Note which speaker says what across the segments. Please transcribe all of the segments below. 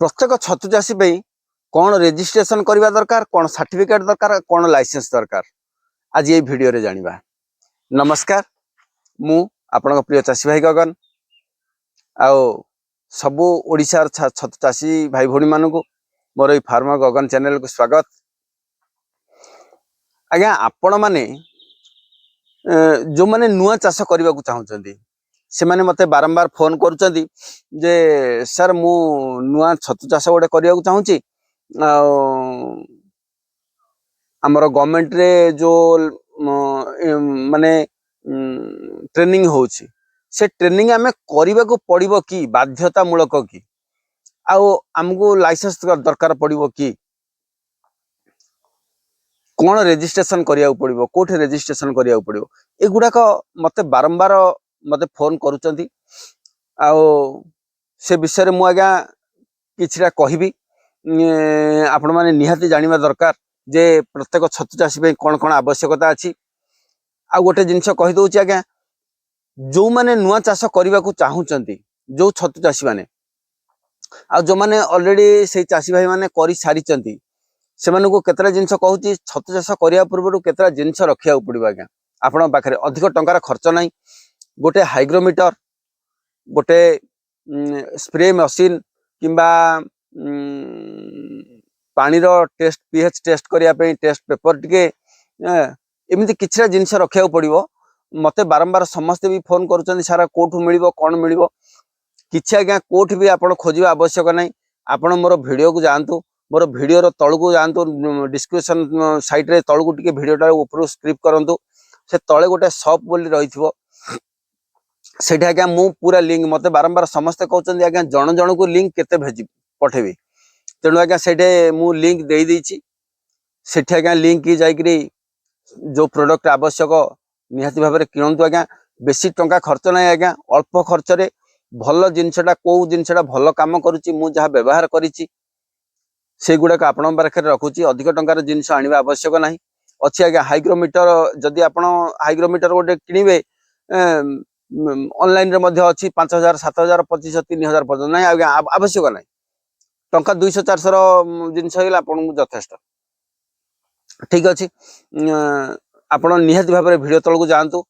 Speaker 1: प्रत्येक छतु चाषी पे कौन रेजिस्ट्रेशन करवा दरकार, कौन सर्टिफिकेट दरकार, कौन लाइसेंस दरकार, आज ये वीडियो रे जानिबा। नमस्कार, मु आपण प्रिय चाषी भाई गगन आओ सबु ओडिशार छतु चाषी भाई भौणी मानू मोर फार्मर गगन चैनल को स्वागत। आज्ञा आपण माने जो माने नुआ चाष करने को चाहते से माने मते बारंबार फोन करुचंदी जे सर मु नुआ छतु चाष गोटे करने को चाहूँगी। आमर गवर्नमेंट रे जो माने ट्रेनिंग होची से ट्रेनिंग आमे करने को पड़िबो कि बाध्यतामूलक कि आउ आमको लाइसेंस दरकार पड़िबो कि कौन रेजिस्ट्रेशन करिया पड़िबो, कोठे रेजिस्ट्रेशन करिया पड़िबो, एगुड़ाक मते बारंबार मते फोन करुचंती। आउ से विषय मु आज्ञा किछिटा कहबी। आपण माने निहाती जानिबा दरकार जे प्रत्येक छतु चाषी पे कौन कौन आवश्यकता अछि। आ गोटे जिनस कहि दउची आज्ञा, जो माने नुआ चाष करने को चाहूचंती, जो छतु चाषी माने आ जो माने ऑलरेडी से चाषी भाई माने करि सारिचंती से मानू केतरा जिनस कहूची छतु चाष करिया पूर्व केतरा जिनस रखिया पड़िबो। आज्ञा आपण पाखरे अधिक टंकार खर्च नाही, गोटे हाइग्रोमीटर, गोटे स्प्रे मशीन किंबा पानी रो टेस्ट पीएच टेस्ट करिया पे टेस्ट पेपर टिके एमती किछरा जिनस रखिया पड़िबो। मते बारंबार समस्त भी फोन करुचंदी सारा कोठु मिलिबो, कोन मिलिबो, किछि आज्ञा कोठ भी आपण खोजिबा आवश्यक नाही। आपण मोर वीडियो को जानतु, मोर वीडियो रो तळु को जानतु, डिस्क्रिप्शन साइट रे तळु को टिके वीडियोटा ऊपर स्क्रिप करंतु, से तळे गोटे शॉप बोली रहिथिबो, सेठी आज्ञा मु पूरा लिंक मते बारंबार समस्त कहउचंदी आज्ञा जण जण को लिंक केते भेजि पठेबी, तेणु आज्ञा सेठे मु लिंक देई देइछि। सेठी आज्ञा लिंक की जाइकरी जो प्रोडक्ट आवश्यक निहाती भाबरे किणंतु। आज्ञा बेसी टंका खर्च नाही, आज्ञा अल्प खर्च रे भल जिनसटा को जिनसटा भल काम करूची मु जहा व्यवहार करिछि से गुडाक आपण पाखे रखुची। अधिक टंकार जिनस आनिबा आवश्यक नाही। अच्छी आज्ञा हाइग्रोमीटर, जदि आपण हाइग्रोमीटर गोटे किनिबे ऑनलाइन रे मध्ये अछि 5000 7000 2500 3000 पर्यंत नाही। आज्ञा आवश्यक नाही, टंका 200 400 रो जिनस हेला आपण यथेष्ट। ठीक अछि, आपण निहाती भाबरे वीडियो तळ को जानतु,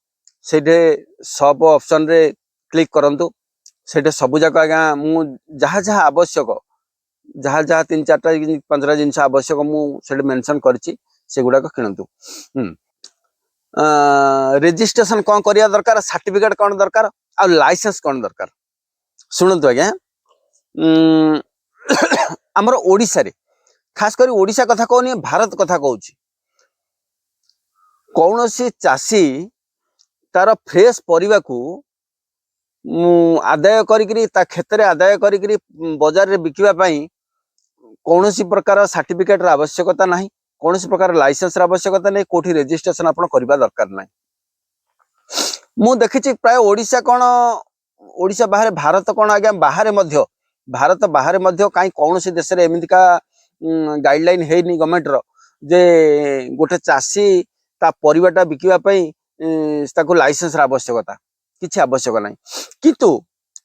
Speaker 1: सेठे सब ऑप्शन रे क्लिक करंतु, सेठे सब जाक आज्ञा मु जहा जहा आवश्यक, जहा जहा 3 4 5 जिनस आवश्यक मु सेठे मेंशन करछि, से गुडा को किणंतु। रेजिस्ट्रेशन कौन करिया दरकार, सर्टिफिकेट कौन दरकार, आ लाइसेंस कौन दरकार, सुनंतु आज्ञा। हमर ओडिसा रे खास करी ओडिसा कथा कहनी, भारत कथा कहूची, कौनसी चाषी तार फ्रेश परिबा को आदाय करिकरी ता क्षेत्र रे आदाय करिकरी बाजार रे बिकिबा पई कौनसी प्रकार सर्टिफिकेट रा आवश्यकता नाही, कौनसी प्रकार लाइसेंस रा आवश्यकता नहीं, कोठी रेजिस्ट्रेशन आपण करबा दरकार नाही। मु देखिछि प्राय ओडिसा कोन ओडिसा बाहर भारत कोन आज्ञा बाहर मध्य, भारत बाहर मध्य काई कौनसी देश रे एमितिका गाइडलाइन हेनी गवर्नमेंट रो जे गोटे चाषी ता परिबाटा बिकिबा पई ताको लाइसेंस रा आवश्यकता किछि आवश्यक नाही। किंतु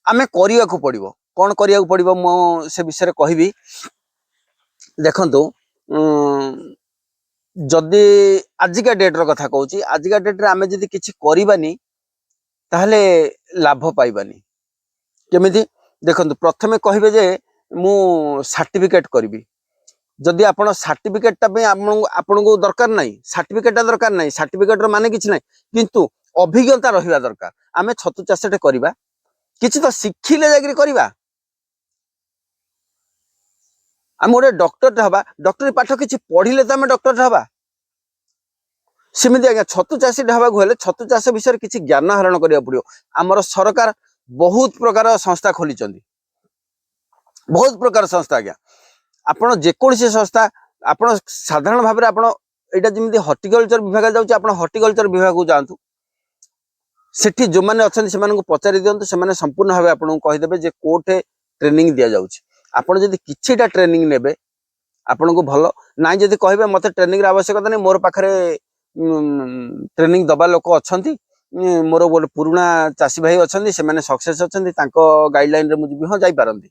Speaker 1: आमे करिया को पड़िबो, कोन करिया को पड़िबो मो से विषय कहबी। देखंतु जदि आजिका डेट रो कथा कहूची, आजिका डेट रे आमे जदि किछि करिबानी ताहले लाभ पाइबानी। केमिति देखंतु, प्रथमे कहिबे जे मु सर्टिफिकेट करबी, जदि आपण सर्टिफिकेट पे आपण को दरकार नाही, सर्टिफिकेट दरकार नाही, सर्टिफिकेट रो माने किछि नाही, किंतु अभिज्ञता रहिबा दरकार। आमे छतु चाषटे करबा, किछि तो शिखिले जागिरी करबा। आम गोटे डॉक्टर हवा, डॉक्टरी पाठ किछि पढ़िले तो आमे डॉक्टर हवा। सेमिति आज्ञा छतु चाषी हवा को हेले छतु चाष विषय किछि ज्ञान हरण करिया पड़ियो। आमर सरकार बहुत प्रकार संस्था खोलिचंदी, बहुत प्रकार संस्था। आज्ञा आपण जेकोसी संस्था, आपण साधारण भाव में आपण एटा जेमिति हॉर्टिकल्चर विभाग जाउची, आपण हॉर्टिकल्चर विभाग को जानतु, सेठी जो माने अछन से मानको पचारि दियंतु, से माने संपूर्ण भाव आपण को कहि देबे जे कोठे ट्रेनिंग दिया जाउची। आपण जदि किछिटा ट्रेनिंग नेबे आपण को भलो नाइ, जदि कहबे मते ट्रेनिंग रा आवश्यकता नै, मोर पाखरे ट्रेनिंग दबा लोक अछंती, मोर गोटे पुराना चाषी भाई अछंती, से माने सक्सेस अछंती, तांको गाइडलाइन रे मु जिबि हां जाई पारंती।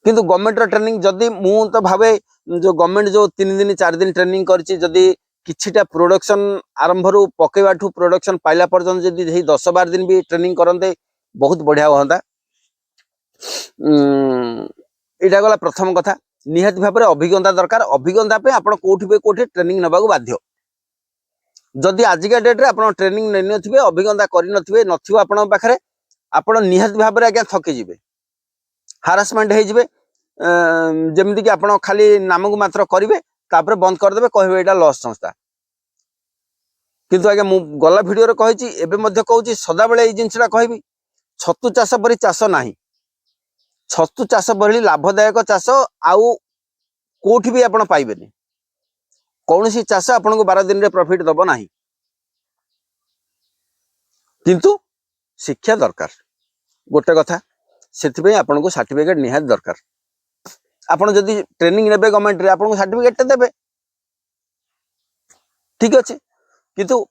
Speaker 1: किंतु गवर्नमेंट ट्रेनिंग जदि मु तो भावे जो गवर्नमेंट जो 3 दिन 4 दिन ट्रेनिंग करछि जदि किछिटा प्रोडक्शन आरंभ रु पकेवा ठू प्रोडक्शन पाइला पर्यंत जदि 10-12 दिन भी ट्रेनिंग करते बहुत बढ़िया होता। इटा गला प्रथम कथा निहाती भाव में अभिज्ञता दरकार। अभिज्ञता पे आपण कोठी ट्रेनिंग नबाक बाध्य। जदि आजिका डेट रे आपण ट्रेनिंग नै नथिबे अभिज्ञता करि नथिबे नथिबो आपण पाखरे आपण निहाती भाव में आज्ञा थकी जिवे हारासमेंट हो जिवे। जमिति कि आपण खाली नामक मात्र करिवे तापर बंद कर देबे कहबे एटा लॉस संस्था। किंतु आज्ञा मु गला वीडियो रे कहिछि एबे मध्ये कहूछि सदा बेले ए जिंसटा कहबी छतु चाष परि चाष नाही। छतु चाष परि लाभदायक चाष आउ कोठी भी आपण पाइबेनी। कौनसी चाष आपण को 12 दिन रे प्रॉफिट दबो नाही। किंतु शिक्षा दरकार गोटे कथा सेथिबे आपण को सर्टिफिकेट निहात दरकार। आपण जदि ट्रेनिंग नेबे गवर्नमेंट रे आपण को सर्टिफिकेट देबे ठीक अछि। किंतु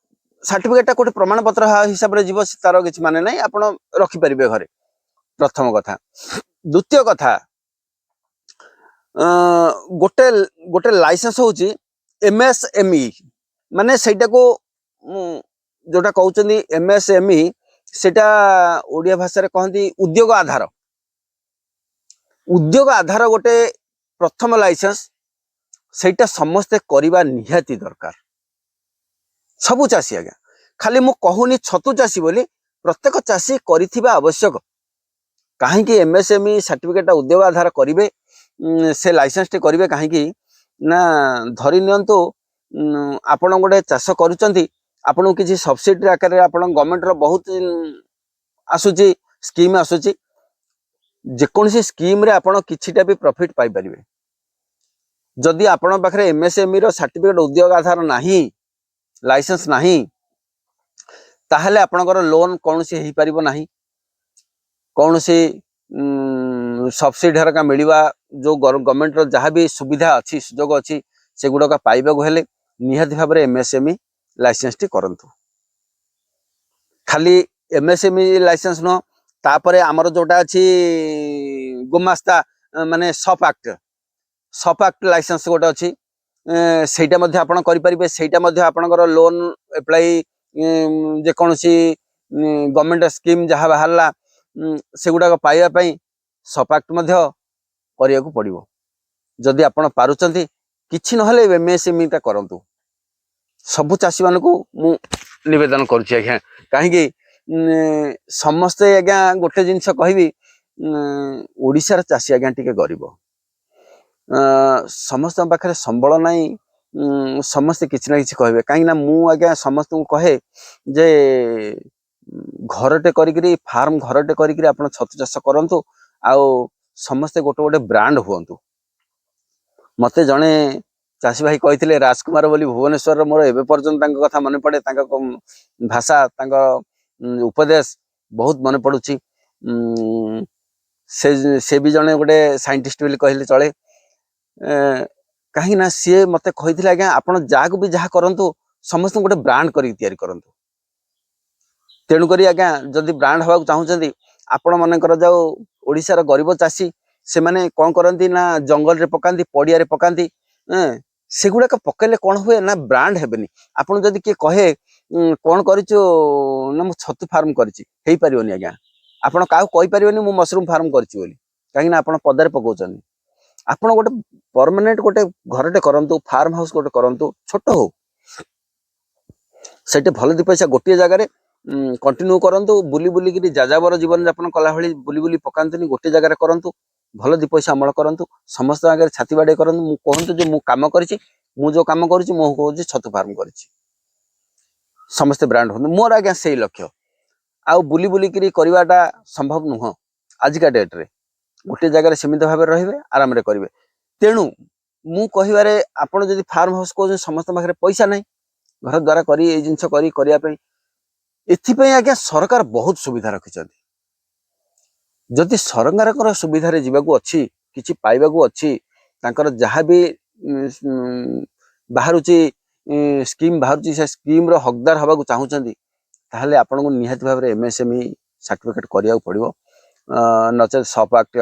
Speaker 1: सर्टिफिकेट कोटे प्रमाण पत्र हिसाब रे जीव तार किछ माने नाही आपण रखि परिबे घरे प्रथम कथा। द्वितीय कथा गोटे गोटे लाइसेंस होची एमएसएमई माने सेटा को जोटा कहउचंदी एमएसएमई सेटा ओडिया भाषा रे कहंती उद्योग आधार। उद्योग आधार गोटे प्रथम लाइसेंस सेटा समस्ते करिबा निहाती दरकार। सबु चासी आज्ञा खाली मु कहूनी छतु चासी बोली प्रत्येक चासी करिथिबा आवश्यक। काहे कि एमएसएमई सर्टिफिकेट उद्योग आधार करिवे से लाइसेंस टे करिवे काहे कि ना धरि नियंतु आपण गोटे चाष करूचंती आपण किछि सब्सिडी आकार रे आपण गवर्नमेंट रो बहुत आसुची स्कीम आसुची जे कोनसी स्कीम रे आपण किछिटा भी प्रॉफिट पाई परिवे। जदि आपण पाखरे एमएसएमई रो सर्टिफिकेट उद्योग आधार नाही लाइसेंस नाही ताहले आपणकर लोन कोनसी हेई परिबो नाही। कोनसी सब्सिडी हरका मिलवा जो गवर्नमेंट रो जहाँ भी सुविधा अच्छी सुजोग अच्छी से गुड़ाक पाइबा हेले निहाती भाव में एमएसएमई लाइसेंस टी करंतु। खाली एमएसएमई लाइसेंस न तापरे आमर जोटा अच्छी गुमास्ता माने सप एक्ट लाइसेंस गोटे अच्छी सेटा मध्ये आपण करि परिबे। सेटा मध्ये आपणकर लोन अप्लाई जे कोनसी गवर्नमेंट स्कीम जहाँ बाहरला से गुड़ाक पाइबा पई सप एक्ट मध्ये करिया को पड़िबो। जदि आपण पारुचंती किछि नहले एमएसएमई ता करंतु। सबु चासी मान को मु निवेदन करूछि आज्ञा काहे कि समस्ते आज्ञा गोटे जिंस कहबी ओडिसा चासी आज्ञा टिके गरीब समस्त पाखे संबल नाई समस्ते किछि ना किछि कहबे। काहे ना मु आज्ञा समस्त को कहे जे घरटे करिकरी फार्म घरटे करिकरी आपण छतु चाष करंतु आउ समस्ते गोटे गोटे ब्रांड हुअंतु। मते जणे चासी भाई कहिथिले राजकुमार बोली भुवनेश्वर मोर एबे पर्यंत तांका कथा मन पड़े तांका भाषा तांका उपदेश बहुत मन पड़ुची। से भी जणे गोटे साइंटिस्ट बोली कहले चले कहीं ना सी मते कहिथिले आज्ञा आपण जाक भी जहा करंतु समस्त गोटे ब्रांड करी तयारी करंतु। तेणु करी आज्ञा जदि ब्रांड हवा चाहूचंदी आपण मानकर जाओ ओडिसा रो गरीब चासी से माने कोन करंती ना जंगल रे पकांती पड़िया रे पकांती सेगुड़ा पकेले कौन हुए ना ब्रांड हेबेनी। आपन जदि के कहे कौन करिचो ना मु छतु फार्म करिछि हेई परियोनी आज्ञा आपन काउ कहि परियोनी मु मशरूम फार्म करिछि बोली काहे ना आपन पदारे पकोचनी। आपन गोटे परमानेंट गोटे घरटे करंतु फार्म हाउस गोटे करंतु छोट हो सेटे भल दि पैसा गोटे जगह रे कंटिन्यू करंतु बुली बुली कि जाजाबर जीवन यापन कला भली बुली बुली पकांतनी गोटे जगह रे करंतु भल दि पैसा अमल करंतु समस्त आगे छाती बाडे करंतु। मु कहंतु जे मु काम करिछि मु जो काम करिछि मु कहूछि छतु फार्म करिछि समस्त ब्रांड हो मोर आज्ञा सेही लक्ष्य। आउ बुली बुली कि करवाटा संभव नुह आजिका डेट रे गोटे जगह सीमित भाव रहिबे आराम रे करिवे। तेणु मु कहिबारे आपण जदि फार्म हाउस को समस्त पाखरे पैसा नाही घर द्वारा करी ए जिंस करी करिया पे एथिपई आज्ञा सरकार बहुत सुविधा रखिछथि। जदि सरकार सुविधा रे जीवाकू अच्छी किछि पाइबाकू अच्छी तांकर जहाँ भी बाहरुची स्कीम बाहरुची से स्कीम रो हकदार हवाकू चाहूचंदी ताहले आपन को निहाती भाव रे एमएसएमई सर्टिफिकेट करिया पड़िबो। नचेत सप एक्ट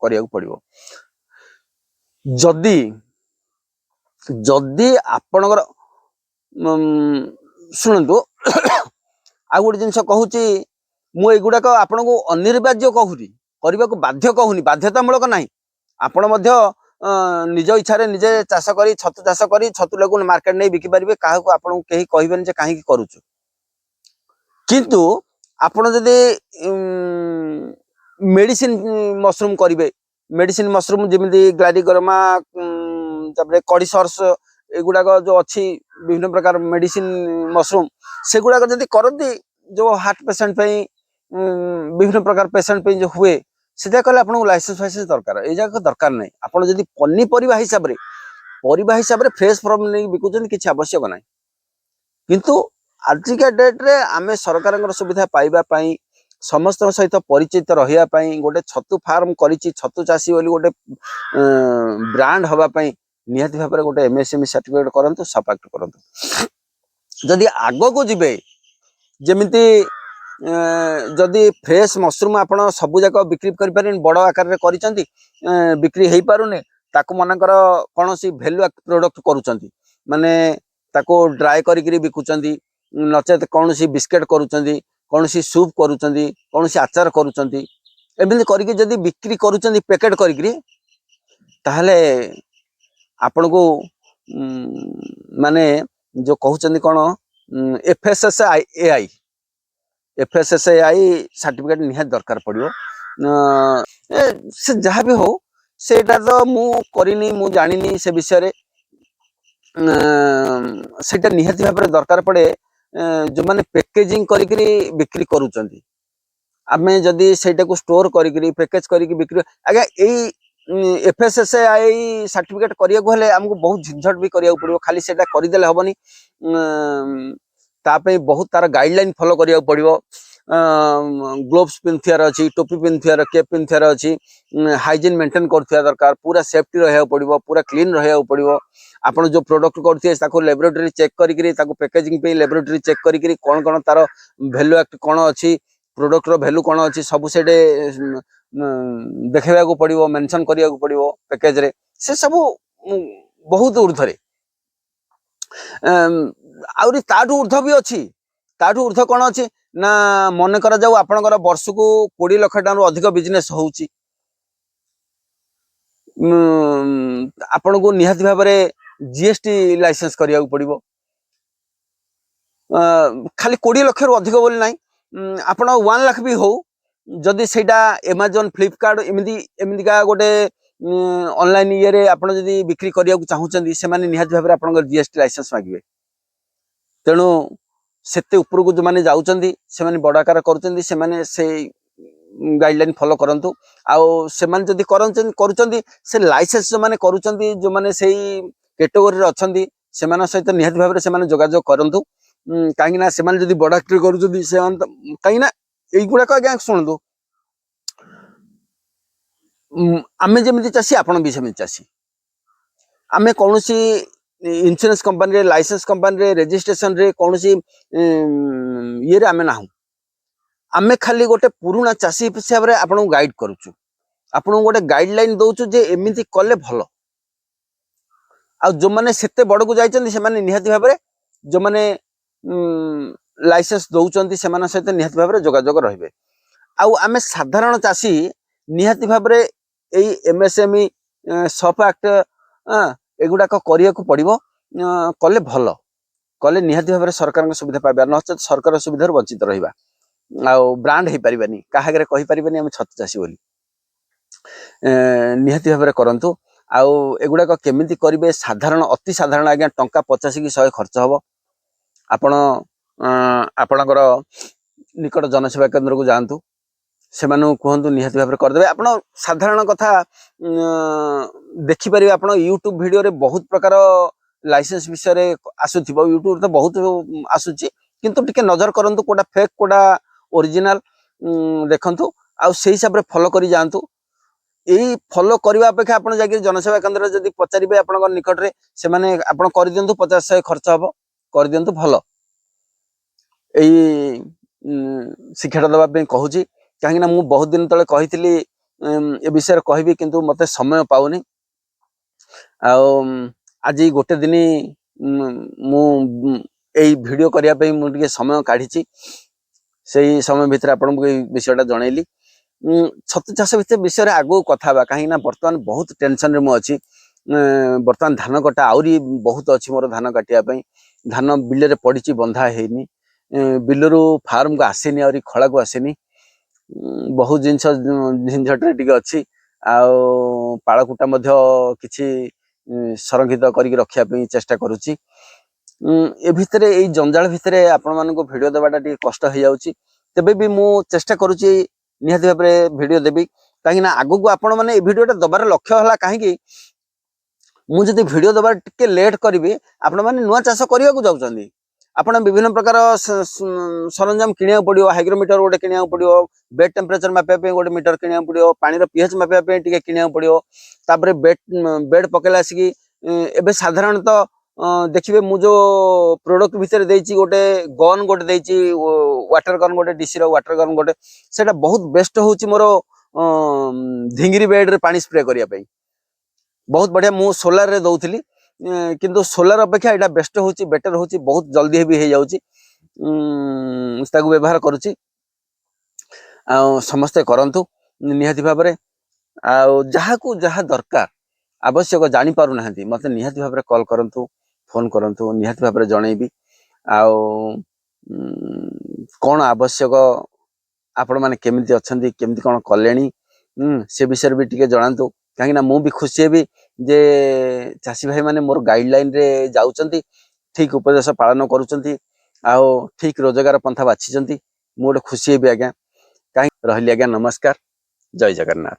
Speaker 1: करिया पड़िबो जदि जदि आपणकर शुणु आ गोटे जिनस कहूची मु एगुड़ाक आपण को अनिर्वाज्य कहूनी करने को बाध्य कहूनी बाध्यतामूलक नहीं आपण मध्य निज इच्छा निजे चाष करी छतु चाष करी छतु लोक मार्केट नहीं बिकी पारे क्या आपन कहीं कहबेनि कहीं करुचु किंतु आपण जदि मेडिसिन मशरूम करेंगे मेडिसिन मशरूम जमी ग्लाडिगरमा कड़ी सर्स एगुड़ाक जो अच्छी विभिन्न प्रकार मेडिसिन मशरूम से गुड़ाक जदि करती जो हार्ट पेसेंट विभिन्न प्रकार पेसेंट जो हुए से कहले आपको लाइसेंस फाइसेंस दरकार ये जाक दरकार नहीं आपड़ जदि पनीपरिया हिसाब से फ्रेश फॉर्म नहीं बिकुचन किसी आवश्यक ना किंतु आजिका डेट रे आमे सरकार सुविधा पाइबापी समस्त सहित परिचित रही गोटे छतु फार्म करिछि छतु चाषी बोली गोटे ब्रांड हवापाई निहाती भाव गोटे एमएसएमई सर्टिफिकेट करंतु सपाक्ट करंतु जदि आगो को जिबे जेमिति जदि फ्रेश मशरूम आपण सबु जाक बिक्री करि पारिन बड़ आकार रे करिसंती बिक्री हेई पारुने ताको मनकर कोनोसी वैल्यू प्रोडक्ट करूचंती माने ताको ड्राई करिकरी बिकुचंती नचेत कोनोसी बिस्केट करूचंती कोनोसी सूप करूचंती कोनोसी आचार करूचंती एमिति करिकि जदि बिक्री करूचंती पैकेट करिकरी ताहले आपण को माने जो कहउचंती कोन एफएसएसआई सर्टिफिकेट निहात दरकार पड़ियो से जहाँ भी हो सेटा तो मु करिनी मु जानिनी से विषय रे सेटा निहाती भाव दरकार पड़े जो माने पैकेजिंग करिकरी बिक्री करूचंती आमे जदि सेटा को स्टोर करिकरी पैकेज करिकरी बिक्री आगे एई एफएसएसआई सर्टिफिकेट करिया को हेले हमको बहुत झंझट भी करिया पड़ियो खाली सेटा करि देले हबनी तापे बहुत तार गाइडलाइन फॉलो करिया पड़ियो ग्लोव्स पिंथियार अच्छी टोपी पिंथियार कैप पिंथियार अच्छी हाइजीन मेंटेन करथिया दरकार पूरा सेफ्टी रहिया पड़ियो पूरा क्लीन रहिया पड़ियो आपण जो प्रोडक्ट करथिए ताको लैबोरेटरी चेक करिकरी ताको पैकेजिंग पे लैबोरेटरी चेक करिकरी कोन कोन तार वैल्यू एक्ट कोन अछि प्रोडक्ट रो वैल्यू कोन अछि सब सेडे देखैबा को पड़ियो मेंशन करिया को पड़ियो पैकेज रे से सब बहुत ऊर्धरे आउरी ताठू ऊर्ध्व भी अच्छी ताठू ऊर्ध्व कौन अच्छी ना मन कर जाऊ आपनकर वर्ष को 20 लाख टका अधिक बिजनेस होउची आपन को निहाती भाव में जीएसटी लाइसेंस करिया पड़िबो खाली 20 लाख रु अधिक बोली नहीं आपण 1 लाख भी हो जदि सेटा अमेजन फ्लिपकार्ट एमितिका गोटे ऑनलाइन ये रे आपण जदि बिक्री करिया चाहूचंदी से माने निहाती भाव में आपन जीएसटी लाइसेंस मागिबे तेणु सेते ऊपर को जो माने जाउचंदी से माने बड़ आकार करूचंदी से माने से गाइडलाइन फॉलो करंतु आउ से माने जदि करूचंदी से लाइसेंस जो माने करूचंदी जो माने सेही कैटेगरी रे अछंदी से माने सहित निहाती भाव में से माने जोगाजोग करंतु काहे ना से माने जदि बड़ आकार करूचंदी से काहे ना एई गुडा का आज्ञा सुनंदु आमे जेमिति चासी आपण भी सेमिति चासी आमे कोनोसी इंश्योरेंस कंपनी रे लाइसेंस कंपनी रे रजिस्ट्रेशन रे कोनोसी ये रे आमे नाहु आमे खाली गोटे पुराना चासी हिसाब रे आपन गाइड करूछु आपन गोटे गाइडलाइन दउछु जे एमिति कले भलो आ जो माने सेते बड़ को जाइचंदी से माने निहाती भाव रे जो माने लाइसेंस दउचंदी से माने सहित निहाती भाव रे जोगाजोग रहिबे आ आमे साधारण चासी निहाती भाव रे एई एमएसएमई सप एक्ट एगुड़ा करिया को पड़िबो कले भल कले निहाती भाव में सरकार सुविधा पाइबा न सरकार सुविधा वंचित रहिबा आ ब्रांड हे परिबानी काहागरे कहि परिबानी हम छत चासी बोली निहाती भाव में करंतु आउ एगुड़ा केमिति करिवे साधारण अति साधारण आज्ञा टंका 50 कि 100 खर्च हबो आपण आपणकर निकट जनसेवा केंद्र को जातु से कहतु निहाती भाव में करदे आप साधारण कथा देखिपारे आप यूट्यूब वीडियो रे बहुत प्रकार लाइसेंस विषय आसुथिबो यूट्यूब तो बहुत आसुची किंतु टिके नजर करंतु कोडा फेक कोडा ओरिजिनल देखंतु आ से हिसाब रे फॉलो करी जानतु एई फॉलो करबा अपेक्षा आपण जाके जनसेवा केंद्र जदी पचारिबे आपन निकट रे से माने आपण कर दियंतु 50-100 खर्च हबो कर दियंतु भलो एई शिक्षा दबा पे कहूची कहीं मु बहुत दिन तले कही ए विषय कहबी किंतु मते समय पाउनी आज गोटे दिन मु एई वीडियो करिया पे मु टिके समय काढिची सेही समय भितर आपन को विषयटा जणैली छतु चाष विषय आगो कथा कहीं बर्तमान बहुत टेंशन रे मु अछि बर्तमान धान कटा आउरी बहुत अच्छी मोर धान काटिया धान बिल रे पड़ी बंधा हैनी बिलरू फार्म को आसेनी आउरी खला को आसेनी बहुत जिनस झंझट रे अच्छी पाड़कुटा किछि संरक्षित करके रखिया पे चेष्टा करुच्ची ए भितर ए जंजाल भितर आपण मानको वीडियो देवाटा टिके कष्ट हो जाउची तबे भी मु चेष्टा करुच्ची निहाती भाबरे वीडियो देबी कहीं आगु को आपण माने ए वीडियोटा दबार लक्ष्य हला कहीं मु जदि वीडियो दबार टिके लेट करी आपण माने नुआ चाष करने को जाउछंदी आपण विभिन्न प्रकार सरंजाम किनिया पड़ियो हाइग्रोमीटर गोटे किनिया पड़ियो बेड टेम्परेचर मापिया पे गोटे मीटर किनिया पड़ियो पानी रो पीएच मापिया पे टिके किनिया पड़ियो तापरे बेड पकेला आसिकी एबे साधारणतः देखिए मु जो प्रोडक्ट भितर देइची गोटे गन गोटे देइची वाटर गन गोटे डीसी रो वाटर गन गोटे सेटा बहुत बेस्ट होची मोर ढिंगिरी बेड रे पानी स्प्रे करिया पे बहुत बढ़िया मु सोलार रे दउथली किंतु सोलार अपेक्षा एटा बेस्ट होची बेटर होची बहुत जल्दी भी हो जाउची ताकू व्यवहार करूची आ समस्त करंतु निहाती भाबरे आ जहा को जहा दरकार आवश्यक जानी पारु नाहंती मते निहाती भाबरे कॉल करंतु फोन करंतु निहाती भाबरे जणैबी आ कोन आवश्यक आपण माने केमिति अछंती केमिति कोन कलेनी से विषय भी टिके जणांतु कहीं मु भी खुशी हेबी जे चाषी भाई माने मोर गाइडलाइन रे जाउचंती ठीक उपदेश पालन करूचंती आ ठीक रोजगार पंथा बाछिचंती मु गोटे खुशी हेबी आज्ञा कहीं रहली आज्ञा नमस्कार जय जगन्नाथ।